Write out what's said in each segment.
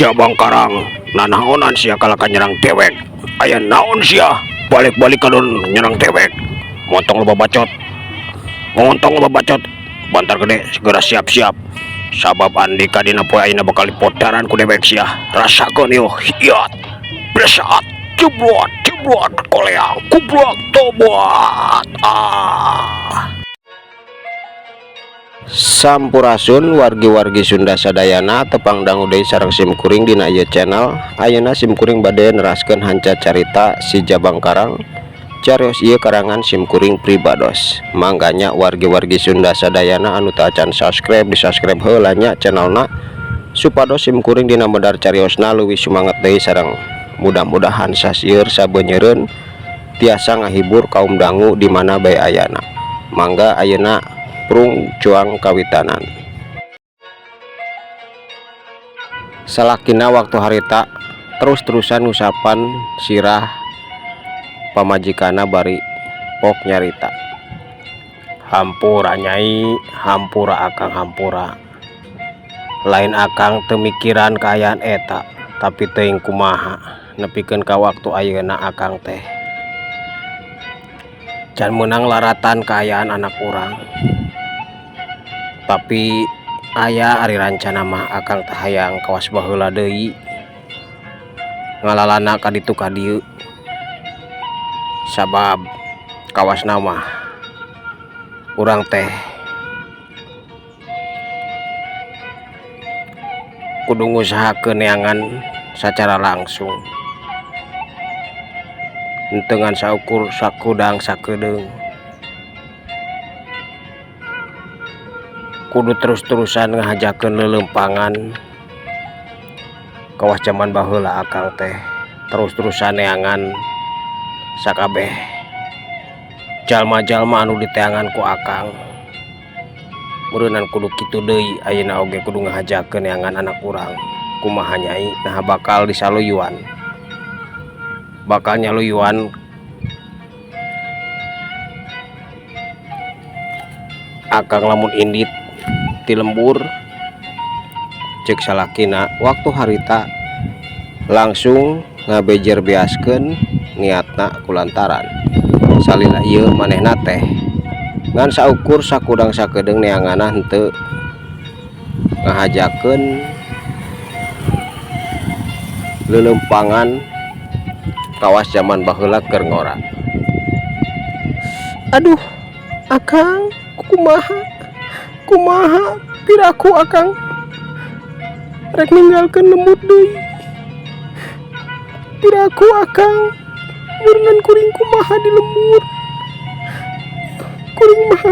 Jabang Karang nanaonan sia kalakan nyerang dewek. Aya naon sia balik-balik kadon nyerang dewek. Montong loba bacot bantar gede segera siap-siap sabab Andika dina poe ayeuna bakal dipodaran ku dewek sia. Rasakeun yo hiat besaat jebrot koleang kublak tobat Sampurasun wargi-wargi Sunda sadayana tepang dangu deui sareng simkuring dina ieu channel. Ayeuna simkuring bade neraskeun hanca carita si Jabang Karang. Carios ieu karangan simkuring pribados. Mangganya wargi-wargi Sunda sadayana anu teu acan subscribe di subscribe heula nya channelna supados simkuring dina medar cariosna leuwih sumanget deui sareng mudah-mudahan sasieur sabeuneureun tiasa ngahibur kaum dangu di mana bae ayana. Mangga ayeuna prung cuang kawitanan. Salakina waktu harita terus-terusan usapan sirah pamajikana bari pok nyarita. Hampura nyai, hampura akang, hampura. Lain akang teu mikiran kaayaan eta, tapi teuing kumaha nepikeun ka waktu ayeuna akang teh can meunang laratan kaayaan anak urang. Tapi aya ari rancana mah akang teh hayang kawas baheula deui ngalalana ka ditu ka dieu, sabab kawasna mah urang teh kudu ngusahakeun neangan sacara langsung enteungan saukur sakudang sakedeung. Kudu terus-terusan ngahajakeun lelempangan kawas zaman baheula akang teh terus-terusan neangan sakabeh jalma-jalma anu diteangan ku akang. Meureunnan kudu kitu deui ayeuna oge kudu ngahajakeun neangan anak urang. Kumaha nyai? Nah bakal disaluyuan, bakal nyaluyuan akang lamun indit ti lembur. Cek salakina waktu harita langsung ngabejer beaskeun niatna kulantaran salila ieu manehna teh ngan saukur sakudang sakedeung neanganna henteu ngahajakeun lelempangan kawas zaman baheula keur ngora. Aduh akang kumaha piraku akang rek ninggalkeun lembut deui. Piraku akang meureunnan kuring kumaha di lembur. Kuring mah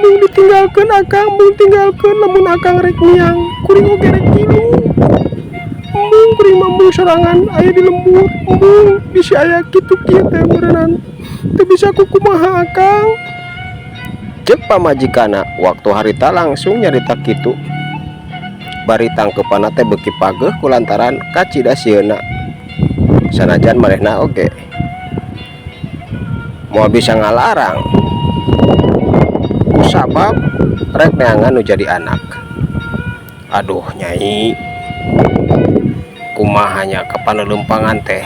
mung ditinggalkeun akang, mung tinggalkeun lamun akang rek miang kuring oge rek ngilu. Mung kuring mah mung sorangan aya di lembur, mung bisi aya kitu kieu teh meureunnan teu bisa ku kumaha akang. Cek pamajikana waktu harita langsung nyarita kitu bari tangkeupana teh beuki pageuh kulantaran kacida sieuna sanajan manehna oge moal bisa ngalarang sabab rek neangan nu jadi anak. Aduh nyai kumaha nya kapan lelempangan teh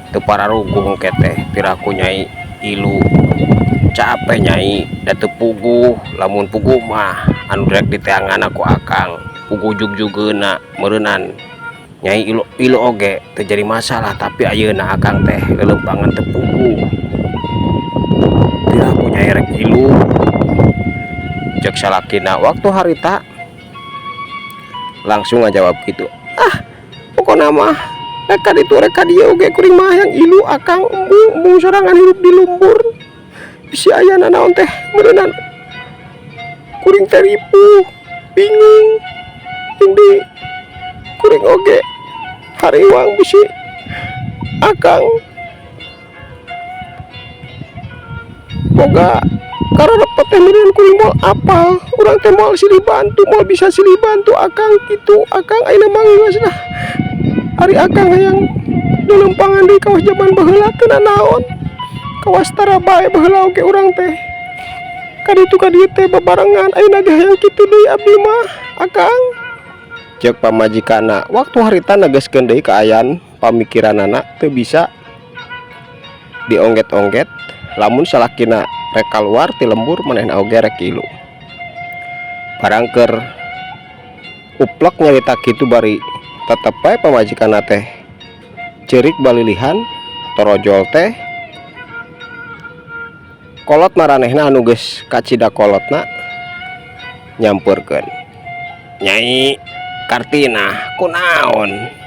teu pararugung ke teh piraku nyai ilu capek nyai da teu puguh. Lamun puguh mah anu rek diteangan aku akang puguh jug-jugeuna meureunnan nyai ilu oge teu jadi masalah. Tapi ayeuna akang teh lelempangan teu puguh piraku nyai rek ilu. Cek salakina waktu harita langsung ngajawab gitu. Pokona mah rek ka ditu rek ka dieu oge kuring mah yang ilu akang embung sorangan hirup di lumpur. Bisi ayana naon teh meureunnan kuring teh ripuh bingung di kuring oge hariwang bisi akang boga kararepet teh meureun kuring moal apal urang teh moal silih bantu, moal bisa silih bantu akang kitu. Akang ayeuna mah geus dah ari akang hayang lelempangan deui kawas zaman baheula teu naon kawas tara bae baheula oge urang teh kaditu ka dieu teh babarengan ayeuna ge hayang kitu deui abdi mah akang. Cek pamajikana waktu harita negaskeun deui kaayaan pamikiranana teu bisa diongget-ongget, lamun salakina rek kaluar ti lembur manehna oge rek ilu. Barang keur uplek nyarita kitu bari tetep bae pamajikana teh ceurik balilihan torojol teh kolot maranehna anu geus kacida kolotna nyampeurkeun, "Nyai Kartina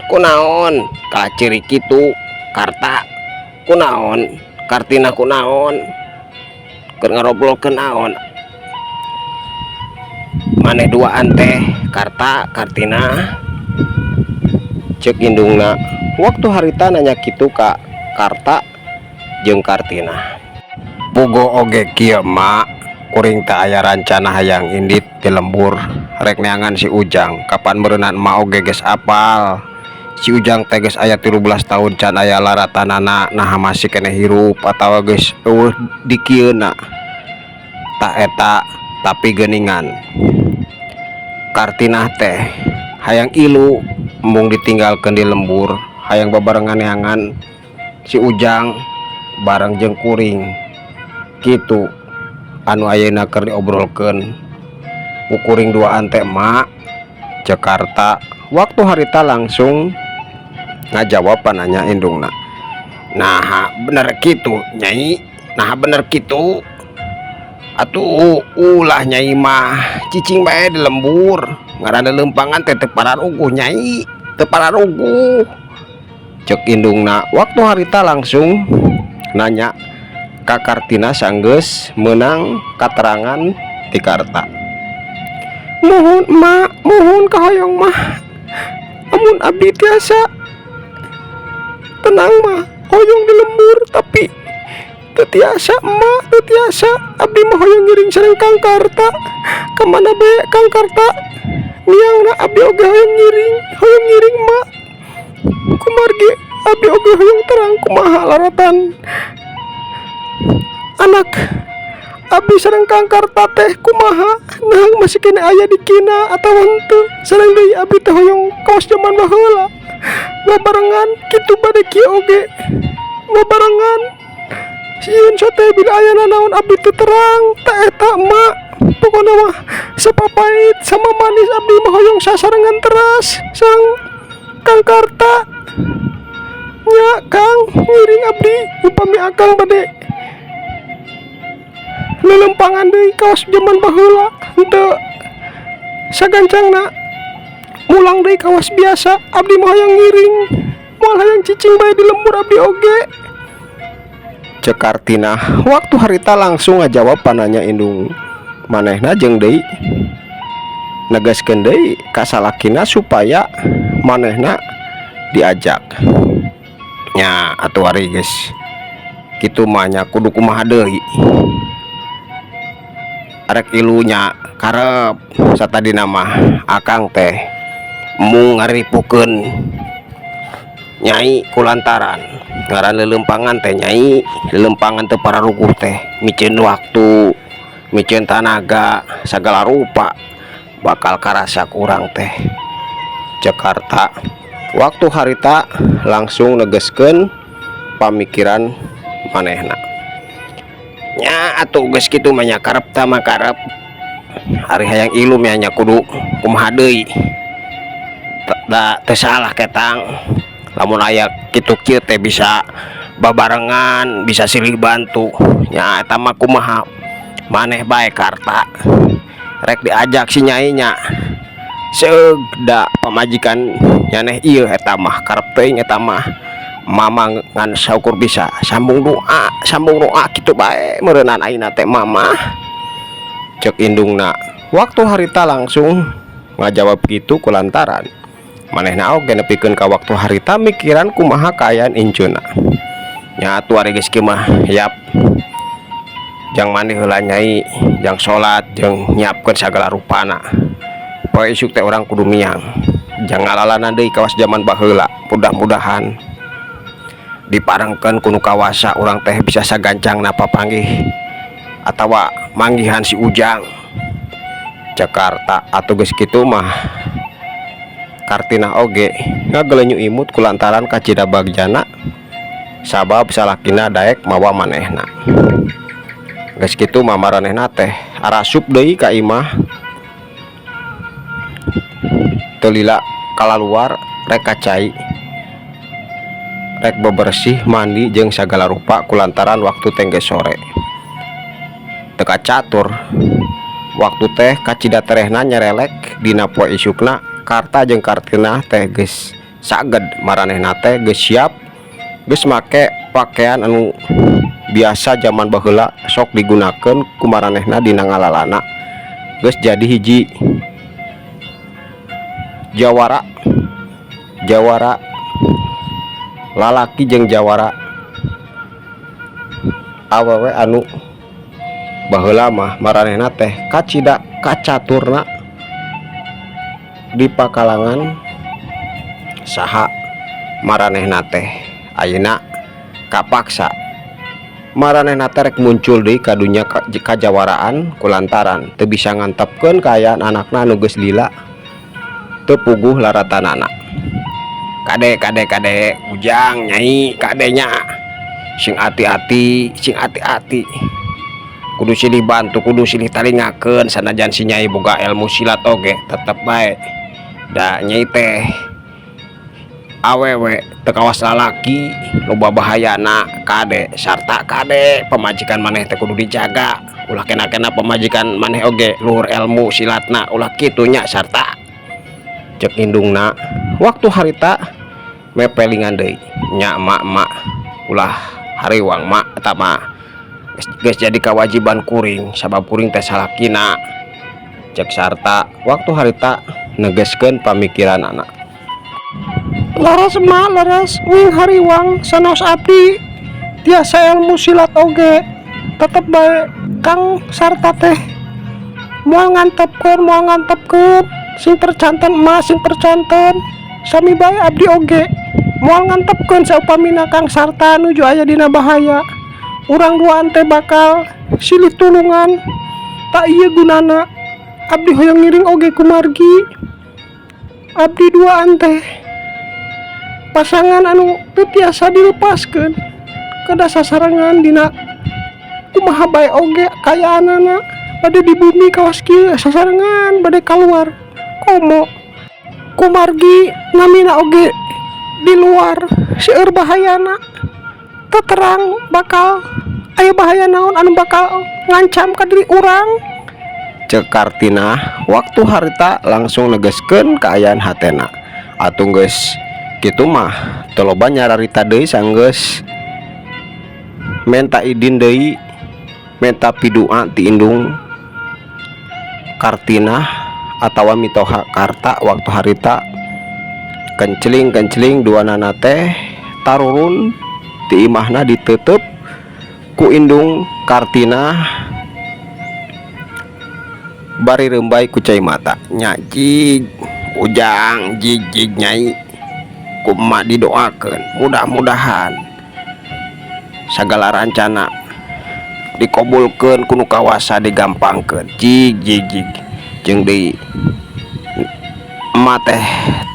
kunaon ka ciri kitu Karta kunaon Kartina kunaon keur ngarobrolkeun naon maneh duaan teh Karta Kartina?" Cek indungna waktu harita nanya kitu ka Karta jeung Kartina. "Pugo oge kieu mak, kuring teh aya rancana hayang indit di lembur rek neangan si Ujang. Kapan berenang emak oge geus apal. Si Ujang teh geus aya 13 tahun can aya laratanana, nah masih kena hirup atawa geus eueuh di kieuna. Tak eta tapi geuningan Kartina teh hayang ilu embung ditinggalkeun di lembur, hayang babarengan neangan si Ujang bareng jeung kuring. Kitu anu ayeuna keur diobrolkeun ku kuring duaan teh mak," cek Karta. Waktu harita langsung ngajawab pananya indungna. "Nah bener kitu Nyai, nah bener kitu atuh ulah Nyai mah cicing bae di lembur, ngaranna lempangan teh teu pararuguh Nyai, teu pararuguh," cek indungna. Waktu harita langsung nanya ka Kartina sanggeus meunang katerangan ti Karta. "Mohon emak, mohon kahoyong mah, amun abdi tiasa tenang mah hoyong di lembur, tapi teu tiasa emak, teu tiasa abdi mah hoyong ngiring sareng Kang Karta. Kamana bae Kang Karta niangna abdi oge hoyong ngiring emak. Kumargi abdi oge hoyong terang kumaha laratan anak abdi sareng Kang Karta teh kumaha, nah masih kena aya di kina atawa henteu. Sareng deui abdi teh hoyong kaos zaman baheula babarengan kitu bade kieu oge babarengan. Sieun teh bila aya nanaon abdi teu terang, tak eta emak. Pokona mah sapapait sama manis abdi mah hoyong sasarengan teras sareng Kang Karta. Nya Kang ngiring abdi upami akang bade lelempangan deui kaos zaman baheula, henteu sagancangna mulang deui kawas biasa, abdi mah hoyong ngiring moal hayang cicing bae di lembur abdi oge, cek Kartina. Waktu harita langsung ngajawab pananya indung manehna jeung deui negaskeun deui ka salakina supaya manehna diajak. Nya atuh ari geus kitu mah nya kudu kumaha deui, arek ilunya karep satadina mah akang teh mung ngaripukeun Nyai kulantaran ngaran lelempangan teh Nyai, lelempangan teu pararuguh teh micieun waktu, micieun tanaga, sagala rupa bakal karasa kurang teh, cek Karta. Waktu harita langsung negaskeun pamikiran manehna. Nya atuh geus kitu mah nya karep tah mah karep, ari hayang ilum nya kudu kumaha deui. Da teu salah ketang lamun aya kitu kieu teh bisa babarengan, bisa silih bantu. Nya eta mah kumaha maneh bae Karta rek diajak si Nyai nya seugda pamajikan nyaneh ieu eta mah karep teuing eta mah mama ngan saukur bisa sambung doa kitu bae meureunana ayeuna teh mama, cek indungna. Waktu harita langsung ngajawab kitu kulantaran manehna oge nepikeun ka waktu harita mikiran kumaha kaayaan inceuna. Nya atuh ari geus kieu mah yap jang mandi heula Nyai, jang salat jeung nyiapkeun sagala rupana poe isuk teh urang kudu miang, jang ngalalanan deui kawas zaman baheula. Mudah-mudahan diparengkeun kunu kawasa urang teh bisa sagancangna papanggih atawa manggihan si Ujang, Jakarta. Atuh geus kitu mah Kartina oge ngagelenyu imut kulantaran kacida bagjana sabab salakina daek mawa manehna. Geus kitu mamaranehna teh arasup deui ka imah teu lila kalaluar rek kacai rek bebersih mandi jeung sagala rupa kulantaran waktu teh geus sore. Teu kacatur waktu teh kacida terehna nyerelek dina poe isukna Karta jeung Kartina teh geus saged maranehna teh geus siap geus make pakaian anu biasa zaman baheula sok digunakeun ku maranehna dina ngalalana. Geus jadi hiji jawara lalaki jeung jawara awewe anu baheula mah maranehna teh kacida kacaturna di pakalangan saha maranehna teh ayeuna kapaksa maranehna teh rek muncul deui ka dunya kajawaraan kulantaran teu bisa ngantepkeun kaayaan anakna anu geus lila teu puguh laratanana. Kade ujang nyai kadenya sing hati-hati kudu silih bantu kudu silih taringakeun sanajan si nyai boga ilmu silat oge tetep bae da nyai teh awewe teu kawas lalaki loba bahayana. Kade sarta kade pamajikan maneh teh kudu dijaga ulah kena-kena pamajikan maneh oge luhur ilmu silatna ulah kitu nya sarta cek indungna. Waktu harita mepelingan deui nya mak ulah hariwang mak eta mah geus jadi kewajiban kuring sabab kuring teh salakina cek sarta. Waktu harita negeskeun pamikiran anak laras mak laras wing hariwang sanos abdi tiasa ilmu silat oge tetep bae Kang sarta teh moal ngantepkeun sing percanten emas sing percanten sami bae abdi oge moal ngantepkeun saupamina Kang sarta nuju aya dina bahaya urang duaan teh bakal silih tulungan tak ieu gunana abdi hoyong ngiring oge kumargi. Abdi duaan teh pasangan anu teu tiasa dilepaskeun kada sasarangan dina kumaha bae oge kayaanana bade di bumi kawas kieu sasarangan bade kaluar komo kumargi namina oge di luar seueur bahayana teu terang bakal aya bahaya naon anu bakal ngancam ka diri urang cek Kartina. Waktu harita langsung negeskeun kaayaan hatena atuh geus kitu mah teu loba nyararita deui sanggeus menta idin deui menta pidua ti indung Kartina atawa mitoha Karta. Waktu harita kenceling duanana teh tarurun ti imahna ditutup ku indung Kartina bari rembay ku cai mata nya jig ujang jig nyai kumaha didoakeun mudah-mudahan sagala rancana dikabulkeun kuno kawasa digampangkeun jig jeung deui emak teh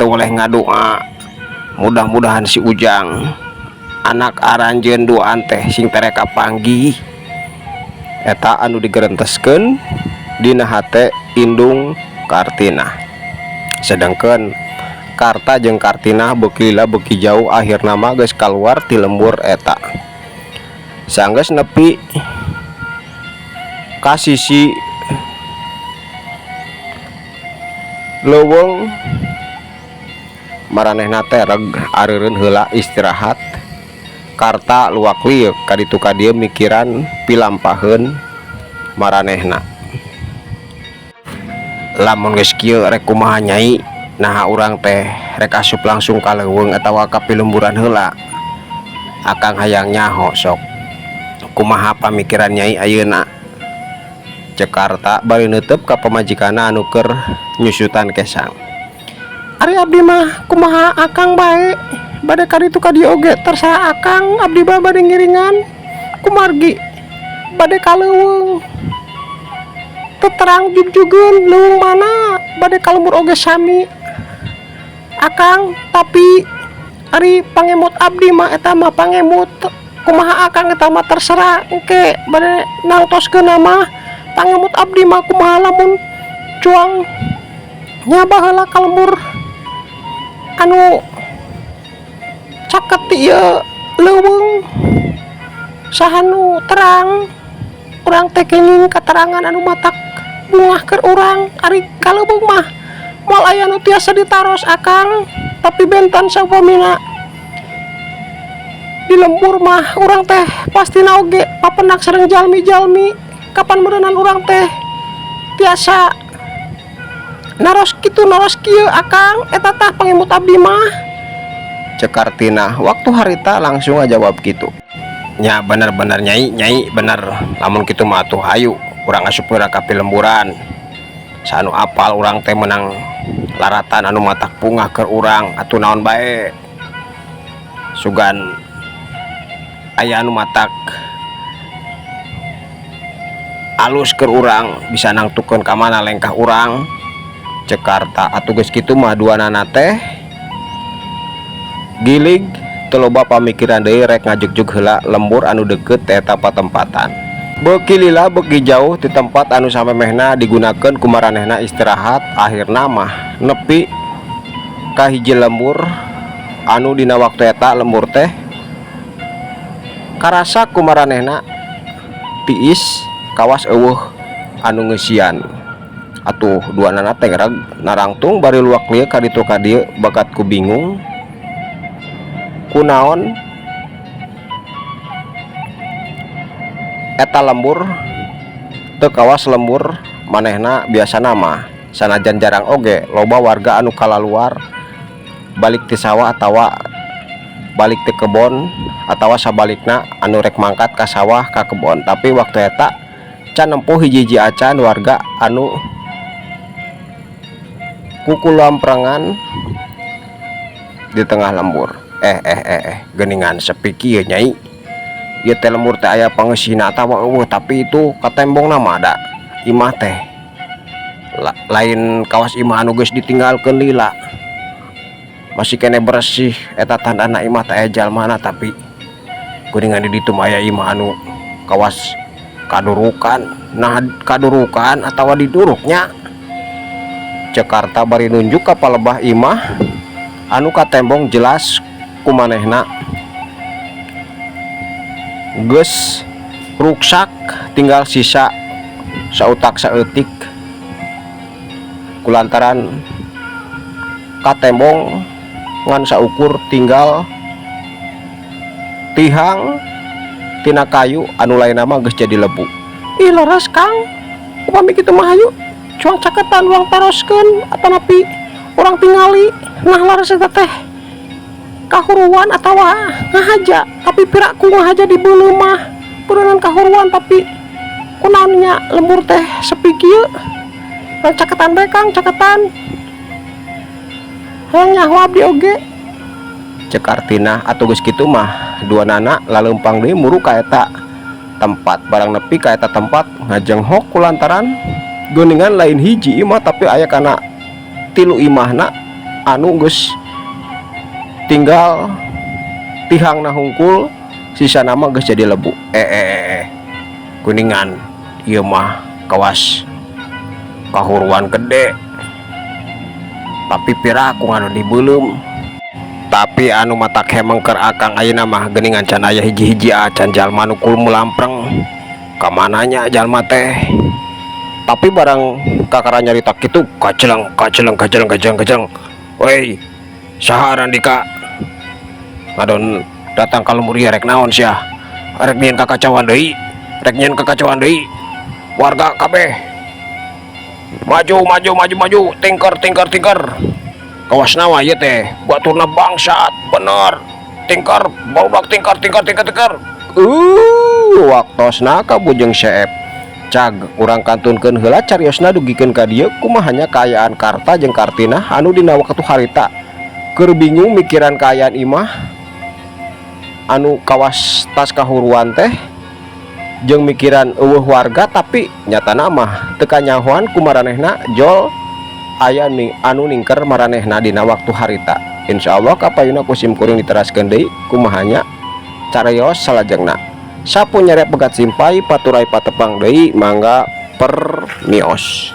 teu boleh ngadoa mudah-mudahan si ujang anak aranjeun duaan teh sing tereka panggih eta anu digerenteskeun dina hate indung Kartina. Sedangkan Karta jeung Kartina beuki lila beuki jauh akhirna mah geus kaluar ti lembur eta sanggeus nepi ka sisi leuweung maranehna teh reg areureun heula istirahat. Karta luak liuk ka ditu ka dieu mikiran pilampaheun maranehna. Lamun geus kieu rek kumaha nyai nah urang teh rek asup langsung ka leuweung atawa ka pilemburan heula. Akang hayang nyaho sok kumaha pamikiran nyai ayeuna cek Karta bari neuteup ka pamajikanna anu keur nyusutan kesang. Ari abdi mah kumaha akang bae bade ka ditu ka dieu oge terserah akang abdi mah bade ngiringan kumargi bade ka leuweung teu terang jug-jugeun leuweung mana bade ka lembur oge sami Akang, tapi ari pangemut abdi mah eta mah pangemut kumaha akang eta mah terserah engke bade nangtoskeun mah pangemut abdi mah kumaha lamun cuang nyabah heula ka lembur anu caket ti ieu leuweung saha nu terang urang teh kenging katerangan anu matak bungah keur urang ari ka leuweung mah moal aya nu tiasa ditaros akang tapi bentan saupamina di lembur mah urang teh pastina oge papenak sareng jalmi-jalmi kapan meureunnan urang teh tiasa naros kitu naros kieu akang eta tah pangemut abdi mah cek Kartina. Waktu harita langsung aja jawab gitu, nya bener-bener nyai bener, lamun kitu mah atuh hayu urang asup heula ka lemburan sanu apal urang teh menang laratan anu matak pungah keur urang atuh naon bae sugan aya anu matak alus keur urang bisa nangtukeun ka mana lengkah urang Jakarta. Atuh geus kitu mah duanana teh gilig teu loba pamikiran deui rek ngajugjug heula lembur anu deukeut eta patempatan. Beuki lila beuki jauh di tempat anu samemehna digunakeun ku maranehna istirahat, akhirna mah nepi ka hiji lembur anu dina waktu eta lembur teh karasa ku maranehna tiis kawas eueuh anu ngeusian. Atuh duanana teh narangtung bari luak lieu ka ditu ka dieu bakat ku bingung kunaon eta lembur teu kawas lembur manehna biasa nama sanajan jarang oge loba warga anu kalaluar balik ti sawah atawa balik ti kebon atawa sabalikna anu rek mangkat ka sawah ka kebon, tapi waktu eta can nempuh hiji-hiji acan warga anu kukulamperangan di tengah lembur. Geningan sepi kieu nyai, ieu teh lembur teh aya pangeusina atawa eueuh, tapi itu katembong nama ada imah teh lain kawas imah anu geus ditinggalkeun lila masih kene bersih eta tandana imah teh aya jalmana, tapi geningan di ditu aya imah anu kawas kadurukan. Nah kadurukan atawa diduruknya Jakarta bari nunjuk ka palebah imah anu katembong jelas kumanehna geus ruksak tinggal sisa sautak saeutik kulantaran katembong ngan saukur tinggal tihang tina kayu anu lainna mah geus jadi lebu. ih leres Kang upami kitu mah hayu cuang caketan uang taroskeun atanapi urang tingali nah laras eta teh kahuruan atawa ngahaja, tapi piraku ngahaja di beuleuh mah peureunnan kahuruan tapi kunaonnya lembur teh sepi kieu. Rek caketan bae Kang, caketan hayang nyaho abdi oge cek Artina. Atuh geus kitu mah duanana laleumpang deui muru ka eta tempat barang nepi ka eta tempat ngajenghok kulantaran geuningan lain hiji imah tapi aya kana tilu imahna anu geus tinggal tihangna hungkul sisa nama geus jadi lebu. Kuningan ieu mah kawas kahuruan gede tapi piraku anu dibeulem, tapi anu matak hemengker akang ayeuna mah geuningan can aya hiji-hiji acan jalma anu kul mulampreng ka mananya jalma teh, tapi barang kakara nyarita kitu kaceleng woi saha Randika ngadon datang ka lembur ieu rek naon sia, rek nyieun kakacauan deui, warga kabeh maju tingker kawas nawa ieu teh baturna bangsat bener tingker barudak tingker waktosna ka bujeng Syep cag urang kantunkeun heula cariosna dugikeun ka dieu kumahanya kaayaan Karta jeung Kartina anu dina waktu harita keur bingung mikiran kaayaan imah anu kawas tas kahuruan teh jeung mikiran eueuh warga, tapi nyatana mah teu kanyahoan ku maranehna jol aya ning anu ningker maranehna dina waktu harita. Insyaallah kapayuna ku simkuring diteraskeun deui kumahanya cariyos salajengna. Sapunya rek pegat simpai paturai patepang deui mangga permios.